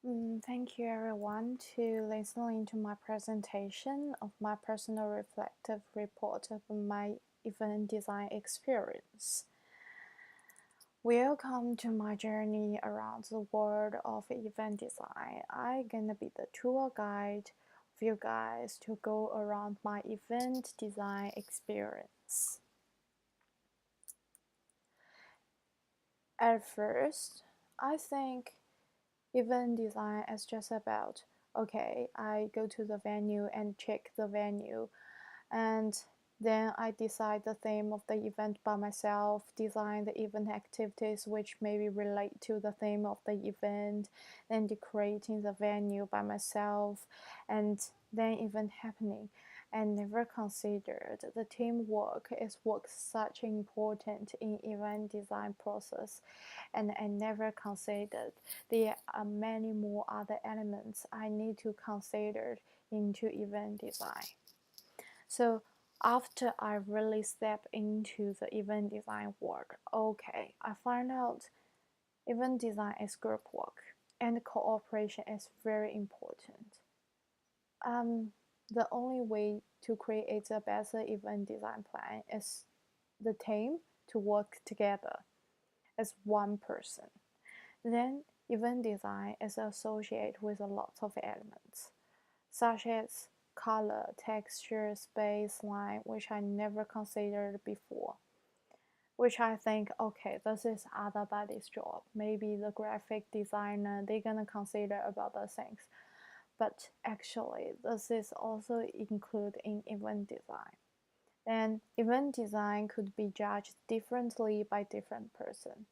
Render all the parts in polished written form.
Thank you everyone to listening to my presentation of my personal reflective report of my event design experience. Welcome to my journey around the world of event design. I'm gonna be the tour guide of you guys to go around my event design experience. At first, I think event design is just about okay, I go to the venue and check the venue, and then I decide the theme of the event by myself, design the event activities which maybe relate to the theme of the event, then decorating the venue by myself, and then event happening. And never considered the teamwork is what such important in event design process, and I never considered there are many more other elements I need to consider into event design. So after I really step into the event design world, okay, I find out event design is group work and cooperation is very important. The only way to create a better event design plan is the team to work together as one person. Then event design is associated with a lot of elements, such as color, texture, space, line, which I never considered before. Which I think, okay, this is otherbody's job. Maybe the graphic designer, they're gonna consider about those things. But actually, this is also included in event design. And event design could be judged differently by different person.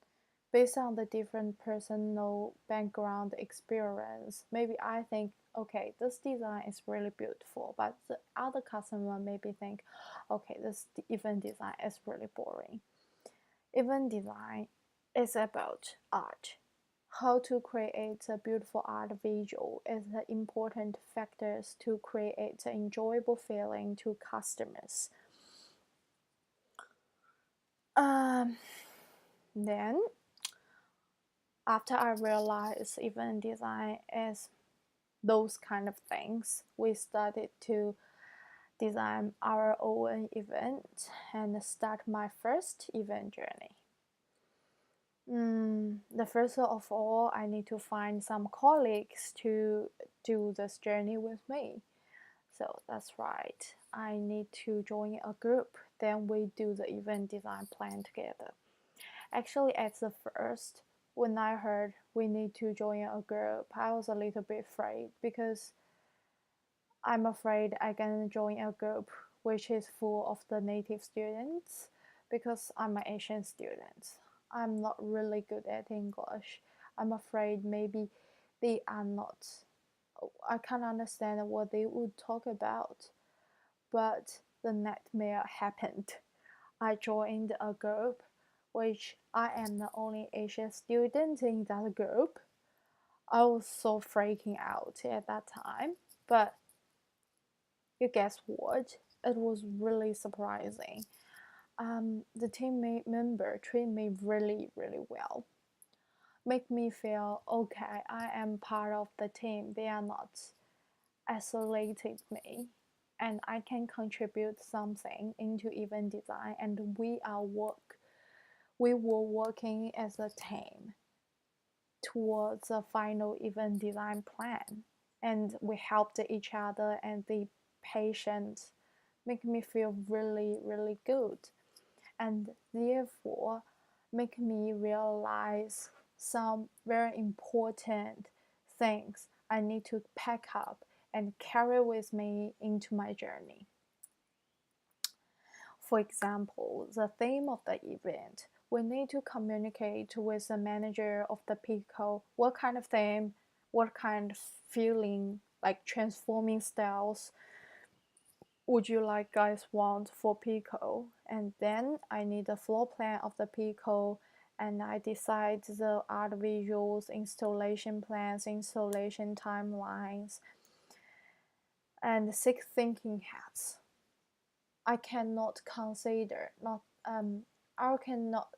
Based on the different personal background experience, maybe I think, okay, this design is really beautiful, but the other customer maybe think, okay, this event design is really boring. Event design is about art. How to create a beautiful art visual is the important factors to create an enjoyable feeling to customers. Then after I realized event design is those kind of things, we started to design our own event and start my first event journey. The first of all, I need to find some colleagues to do this journey with me. So that's right, I need to join a group. Then we do the event design plan together. Actually, at the first, when I heard we need to join a group, I was a little bit afraid because I'm afraid I'm gonna join a group which is full of the native students because I'm an Asian student. I'm not really good at English. I'm afraid maybe they are not. I can't understand what they would talk about. But the nightmare happened. I joined a group which I am the only Asian student in that group. I was so freaking out at that time, but you guess what? It was really surprising. The teammate member treated me really, really well. Make me feel okay. I am part of the team. They are not isolated me, and I can contribute something into event design. And we were working as a team towards a final event design plan, and we helped each other, and the patient make me feel really, really good, and therefore make me realize some very important things I need to pack up and carry with me into my journey. For example, the theme of the event, we need to communicate with the manager of the Pico what kind of theme, what kind of feeling, like transforming styles would you like guys want for Pico. And then I need the floor plan of the Pico, and I decide the art visuals, installation plans, installation timelines, and six thinking hats. I cannot consider not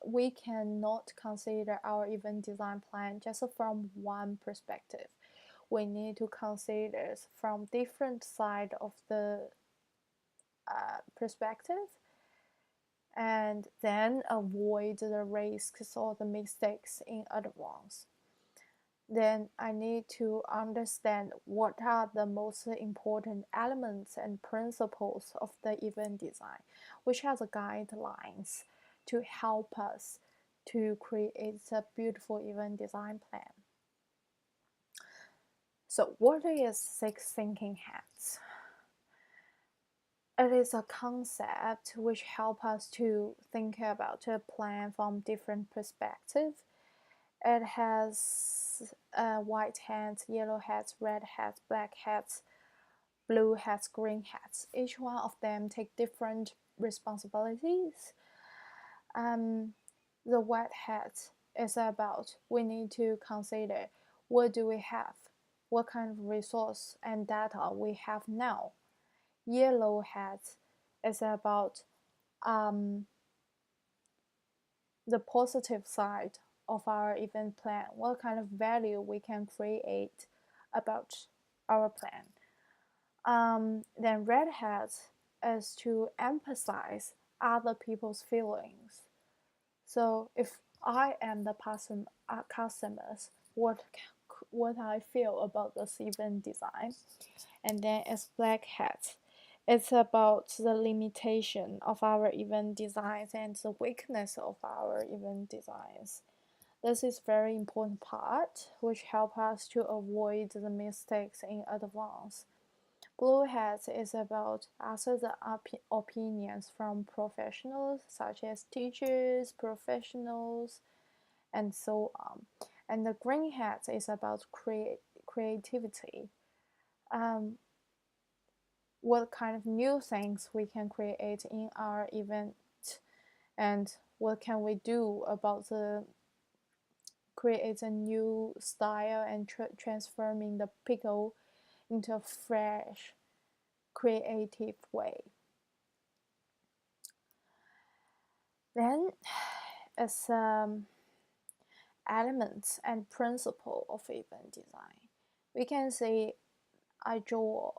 we cannot consider our event design plan just from one perspective. we need to consider from different side of the perspective, and then avoid the risks or the mistakes in advance. Then I need to understand what are the most important elements and principles of the event design, which are the guidelines to help us to create a beautiful event design plan. So what is Six Thinking Hats? It is a concept which helps us to think about a plan from different perspectives. It has white hats, yellow hats, red hats, black hats, blue hats, green hats. Each one of them take different responsibilities. The white hat is about we need to consider what do we have, what kind of resource and data we have now. Yellow hat is about the positive side of our event plan, what kind of value we can create about our plan. Then red hat is to emphasize other people's feelings. So if I am the customers, what I feel about this event design. And then it's black hat. It's about the limitation of our event designs and the weakness of our event designs. This is very important part which help us to avoid the mistakes in advance. Blue hat is about asking the opinions from professionals such as teachers, professionals, and so on. And the green hat is about creativity. What kind of new things we can create in our event, and what can we do about the create a new style and transforming the pickle into a fresh, creative way. Then, as elements and principle of event design, we can say I draw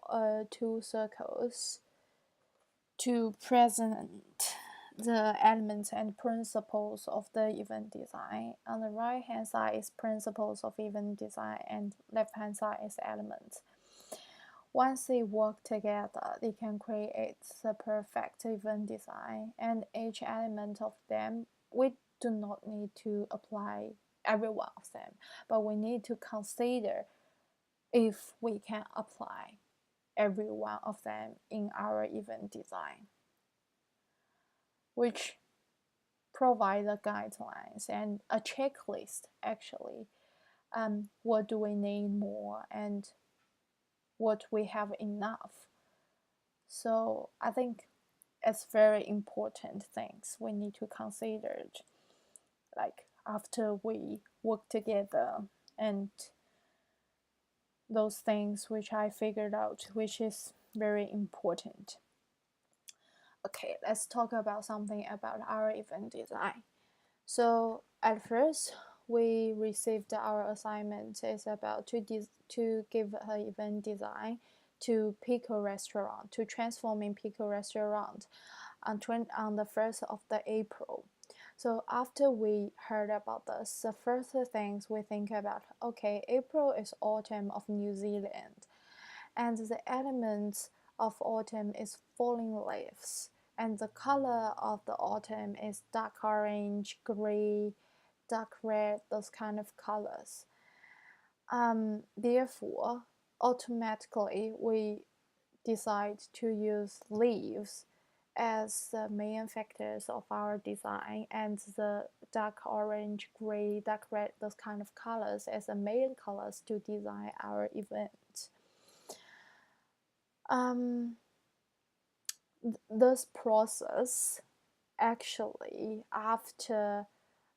two circles to present the elements and principles of the event design. On the right hand side is principles of event design, and left hand side is elements. Once they work together, they can create the perfect event design, and each element of them, we do not need to apply every one of them, but we need to consider if we can apply every one of them in our event design, which provide the guidelines and a checklist actually. What do we need more and what we have enough. So I think it's very important things we need to consider, like after we work together, and those things which I figured out, which is very important. Okay, let's talk about something about our event design. So at first, we received our assignment is about to give an event design to Pico Restaurant, to transforming Pico Restaurant on the 1st of the April. So after we heard about this, the first things we think about, okay, April is autumn of New Zealand, and the elements of autumn is falling leaves, and the color of the autumn is dark orange, gray, dark red, those kind of colors. Therefore, automatically we decide to use leaves as the main factors of our design, and the dark orange, gray, dark red, those kind of colors as the main colors to design our event. This process actually after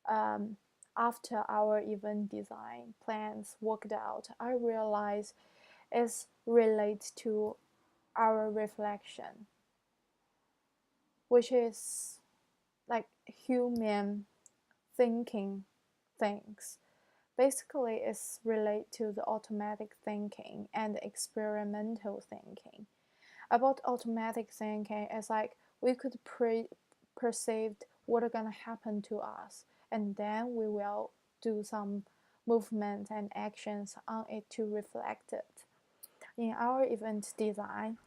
our event design plans worked out, I realized is related to our reflection, which is like human thinking things. Basically, it's related to the automatic thinking and experimental thinking. About automatic thinking, it's like we could perceive what are gonna happen to us, and then we will do some movement and actions on it to reflect it. In our event design,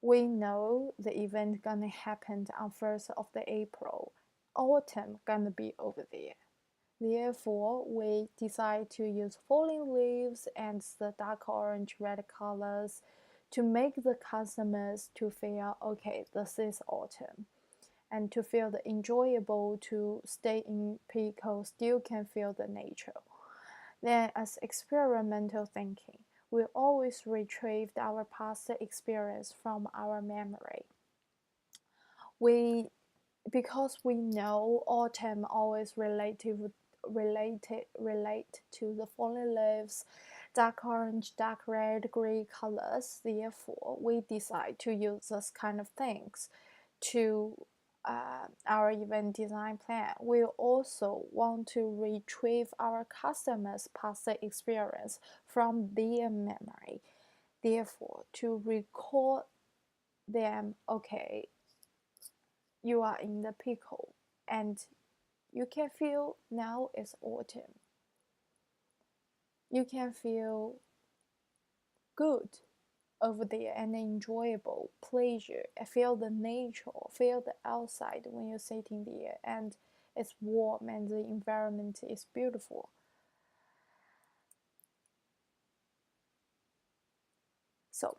we know the event gonna happen on 1st of the April. Autumn gonna be over there. Therefore, we decide to use falling leaves and the dark orange red colors to make the customers to feel okay, this is autumn, and to feel the enjoyable to stay in Pico still can feel the nature. Then, as experimental thinking, we always retrieved our past experience from our memory. We because we know autumn always relate to the fallen leaves, dark orange, dark red, gray colors. Therefore, we decide to use this kind of things to our event design plan. We also want to retrieve our customers' past experience from their memory. Therefore, to record them, okay, you are in the pickle and you can feel now it's autumn. You can feel good over there and enjoyable pleasure. Feel the nature, feel the outside when you're sitting there and it's warm and the environment is beautiful. So,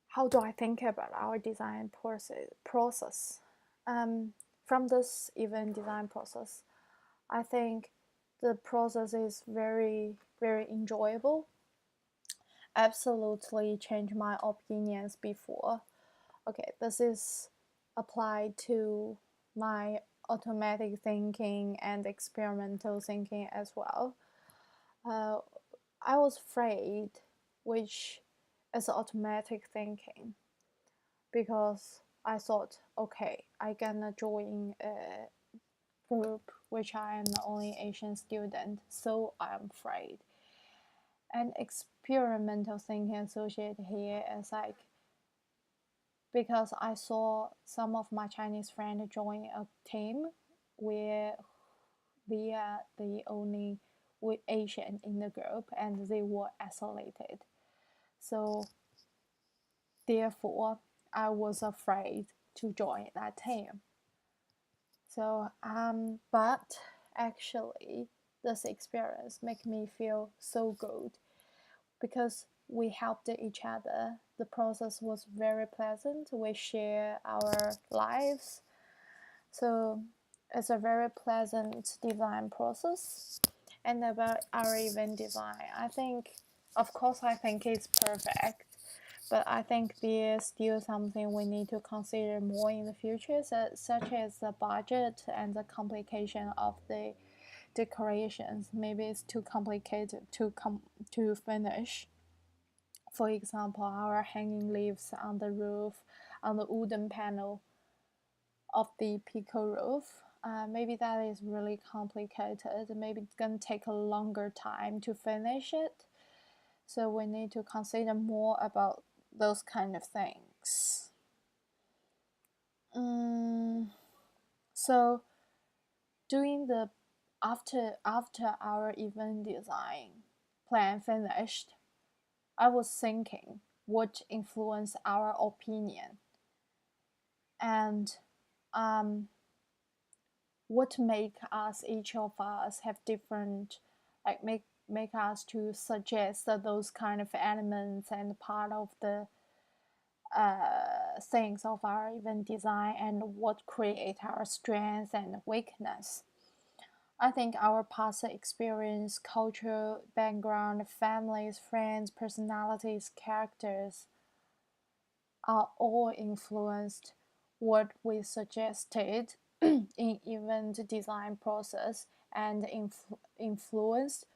how do I think about our design process? From this event design process, I think the process is very, very enjoyable. Absolutely changed my opinions before. Okay, this is applied to my automatic thinking and experimental thinking as well. I was afraid, which is automatic thinking, because I thought, okay, I gonna join a group which I am the only Asian student, so I'm afraid. And experimental thinking associated here is like, because I saw some of my Chinese friends join a team where they are the only Asian in the group and they were isolated. So therefore, I was afraid to join that team. So, but actually, this experience made me feel so good because we helped each other. The process was very pleasant. We share our lives. So it's a very pleasant design process. And about our event design, I think, of course, I think it's perfect. But I think there's still something we need to consider more in the future, such as the budget and the complication of the decorations. Maybe it's too complicated to finish. For example, our hanging leaves on the roof, on the wooden panel of the Pico roof. Maybe that is really complicated. Maybe it's gonna take a longer time to finish it. So we need to consider more about those kind of things. So doing the after our event design plan finished, I was thinking what influenced our opinion and what make us, each of us have different, like make us to suggest that those kind of elements and part of the things of our event design and what create our strength and weakness. I think our past experience, cultural background, families, friends, personalities, characters are all influenced what we suggested in event design process and influenced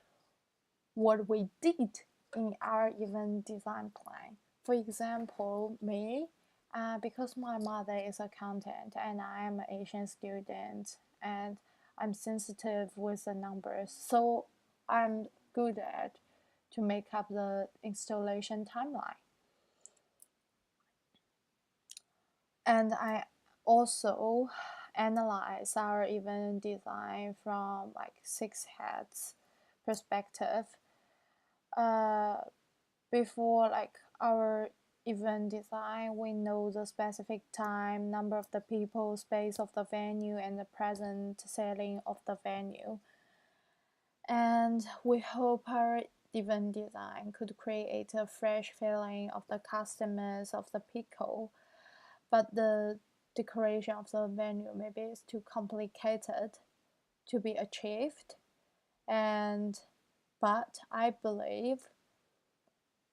what we did in our event design plan. For example, me, because my mother is accountant and I am an Asian student, and I'm sensitive with the numbers, so I'm good at to make up the installation timeline. And I also analyze our event design from like 6 heads perspective. Before like our event design, we know the specific time, number of the people, space of the venue, and the present selling of the venue. And we hope our event design could create a fresh feeling of the customers of the people, but the decoration of the venue maybe is too complicated to be achieved. But I believe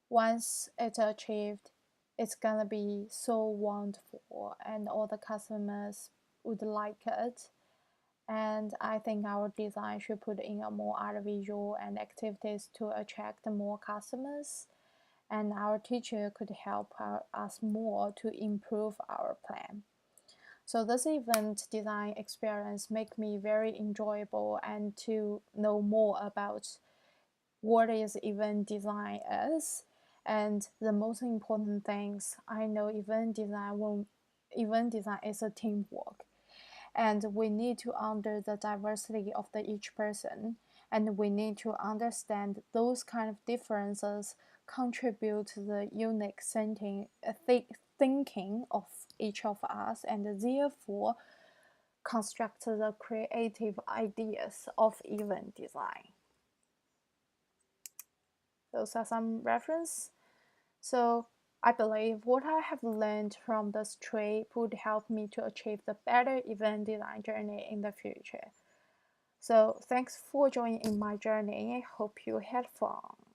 once it's achieved, it's gonna be so wonderful and all the customers would like it. And I think our design should put in a more art visual and activities to attract more customers, and our teacher could help us more to improve our plan. So this event design experience make me very enjoyable and to know more about what is event design is. And the most important things, I know event design is a teamwork, and we need to under the diversity of the each person, and we need to understand those kind of differences contribute to the unique thinking of each of us, and therefore construct the creative ideas of event design. Those are some reference. So I believe what I have learned from this trip would help me to achieve the better event design journey in the future. So thanks for joining in my journey. I hope you had fun.